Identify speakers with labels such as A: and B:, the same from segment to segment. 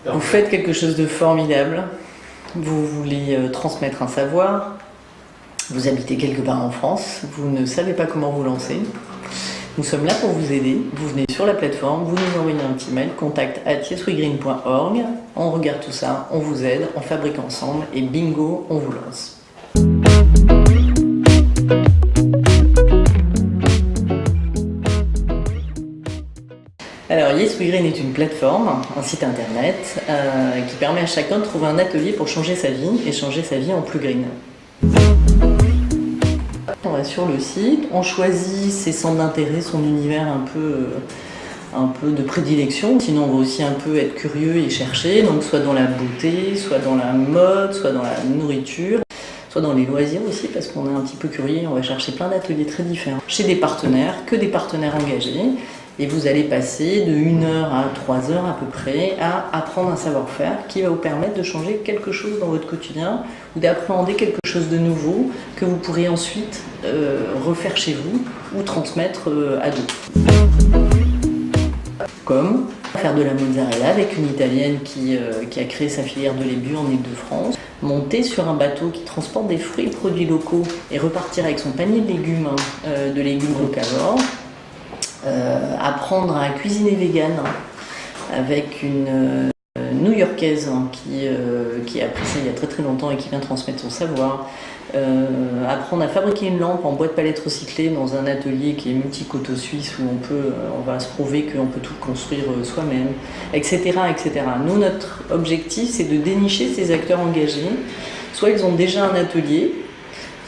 A: Vous faites quelque chose de formidable, vous voulez transmettre un savoir, vous habitez quelque part en France, vous ne savez pas comment vous lancer. Nous sommes là pour vous aider, vous venez sur la plateforme, vous nous envoyez un petit mail, contact@yeswegreen.org, on regarde tout ça, on vous aide, on fabrique ensemble et bingo, on vous lance. Alors YesWeGreen est une plateforme, un site internet qui permet à chacun de trouver un atelier pour changer sa vie et changer sa vie en plus green. On va sur le site, on choisit ses centres d'intérêt, son univers un peu de prédilection. Sinon on va aussi un peu être curieux et chercher, donc soit dans la beauté, soit dans la mode, soit dans la nourriture, soit dans les loisirs aussi, parce qu'on est un petit peu curieux, on va chercher plein d'ateliers très différents. Chez des partenaires, que des partenaires engagés, et vous allez passer de 1 heure à 3 heures à peu près à apprendre un savoir-faire qui va vous permettre de changer quelque chose dans votre quotidien ou d'appréhender quelque chose de nouveau que vous pourrez ensuite refaire chez vous ou transmettre à d'autres. Comme faire de la mozzarella avec une Italienne qui a créé sa filière de lait bio en Ile-de-France, monter sur un bateau qui transporte des fruits et produits locaux et repartir avec son panier de légumes locavores, apprendre à cuisiner vegan avec une New-Yorkaise qui a appris ça il y a très très longtemps et qui vient transmettre son savoir, apprendre à fabriquer une lampe en bois de palette recyclée dans un atelier qui est multi-coteau suisse où on va se prouver qu'on peut tout construire soi-même, etc., etc. Nous, notre objectif, c'est de dénicher ces acteurs engagés. Soit ils ont déjà un atelier,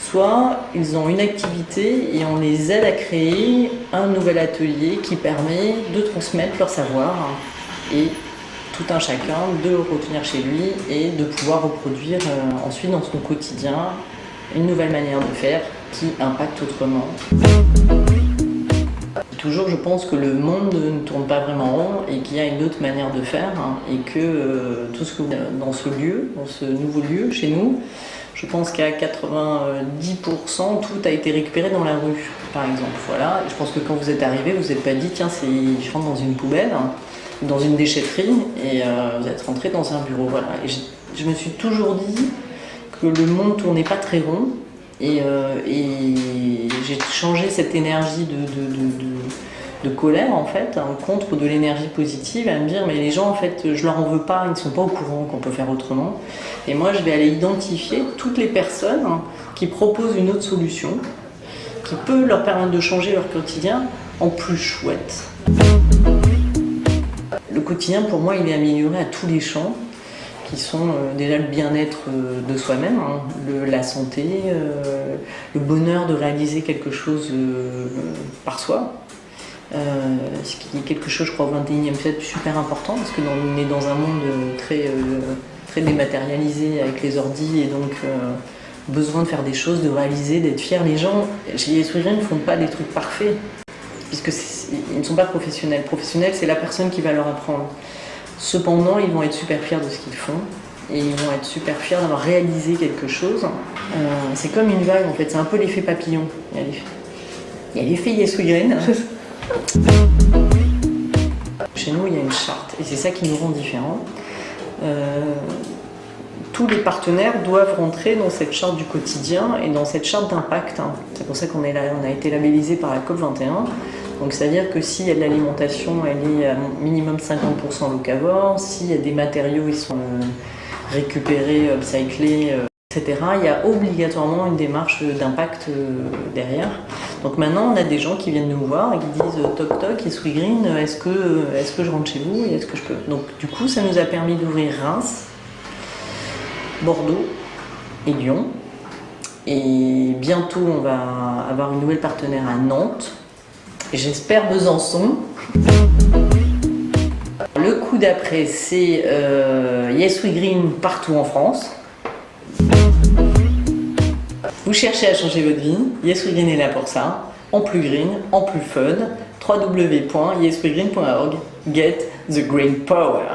A: soit ils ont une activité et on les aide à créer un nouvel atelier qui permet de transmettre leur savoir et tout un chacun de le retenir chez lui et de pouvoir reproduire ensuite dans son quotidien une nouvelle manière de faire qui impacte autrement. Toujours, je pense que le monde ne tourne pas vraiment rond et qu'il y a une autre manière de faire et que tout ce que dans ce lieu, dans ce nouveau lieu chez nous, je pense qu'à 90%, tout a été récupéré dans la rue, par exemple. Voilà. Je pense que quand vous êtes arrivé, vous n'êtes pas dit, tiens, je rentre dans une poubelle, dans une déchetterie, et vous êtes rentré dans un bureau. Voilà. Et je me suis toujours dit que le monde ne tournait pas très rond, et j'ai changé cette énergie de colère, en fait, contre de l'énergie positive, à me dire, mais les gens, en fait, je leur en veux pas, ils ne sont pas au courant qu'on peut faire autrement. Et moi, je vais aller identifier toutes les personnes qui proposent une autre solution, qui peut leur permettre de changer leur quotidien en plus chouette. Le quotidien, pour moi, il est amélioré à tous les champs, qui sont déjà le bien-être de soi-même, la santé, le bonheur de réaliser quelque chose par soi. Ce qui est quelque chose, je crois, au XXIe siècle super important, parce qu'on est dans un monde très dématérialisé avec les ordis et donc besoin de faire des choses, de réaliser, d'être fiers. Les gens chez YesWeGreen ne font pas des trucs parfaits, puisqu'ils ne sont pas professionnels. Professionnels, c'est la personne qui va leur apprendre. Cependant, ils vont être super fiers de ce qu'ils font et ils vont être super fiers d'avoir réalisé quelque chose. C'est comme une vague, en fait, c'est un peu l'effet papillon. Il y a l'effet YesWeGreen. Chez nous, il y a une charte et c'est ça qui nous rend différents. Tous les partenaires doivent rentrer dans cette charte du quotidien et dans cette charte d'impact. C'est pour ça qu'on est là, on a été labellisé par la COP21. Donc c'est-à-dire que s'il y a de l'alimentation, elle est à minimum 50% locavore, s'il y a des matériaux, ils sont récupérés, upcyclés, etc. Il y a obligatoirement une démarche d'impact derrière. Donc maintenant, on a des gens qui viennent nous voir et qui disent « Toc toc, YesWeGreen, est-ce que je rentre chez vous et est-ce que je peux ?» Donc du coup, ça nous a permis d'ouvrir Reims, Bordeaux et Lyon. Et bientôt, on va avoir une nouvelle partenaire à Nantes. Et j'espère Besançon. Le coup d'après, c'est YesWeGreen partout en France. Vous cherchez à changer votre vie, YesWeGreen est là pour ça. En plus green, en plus fun. www.yeswegreen.org. Get the green power.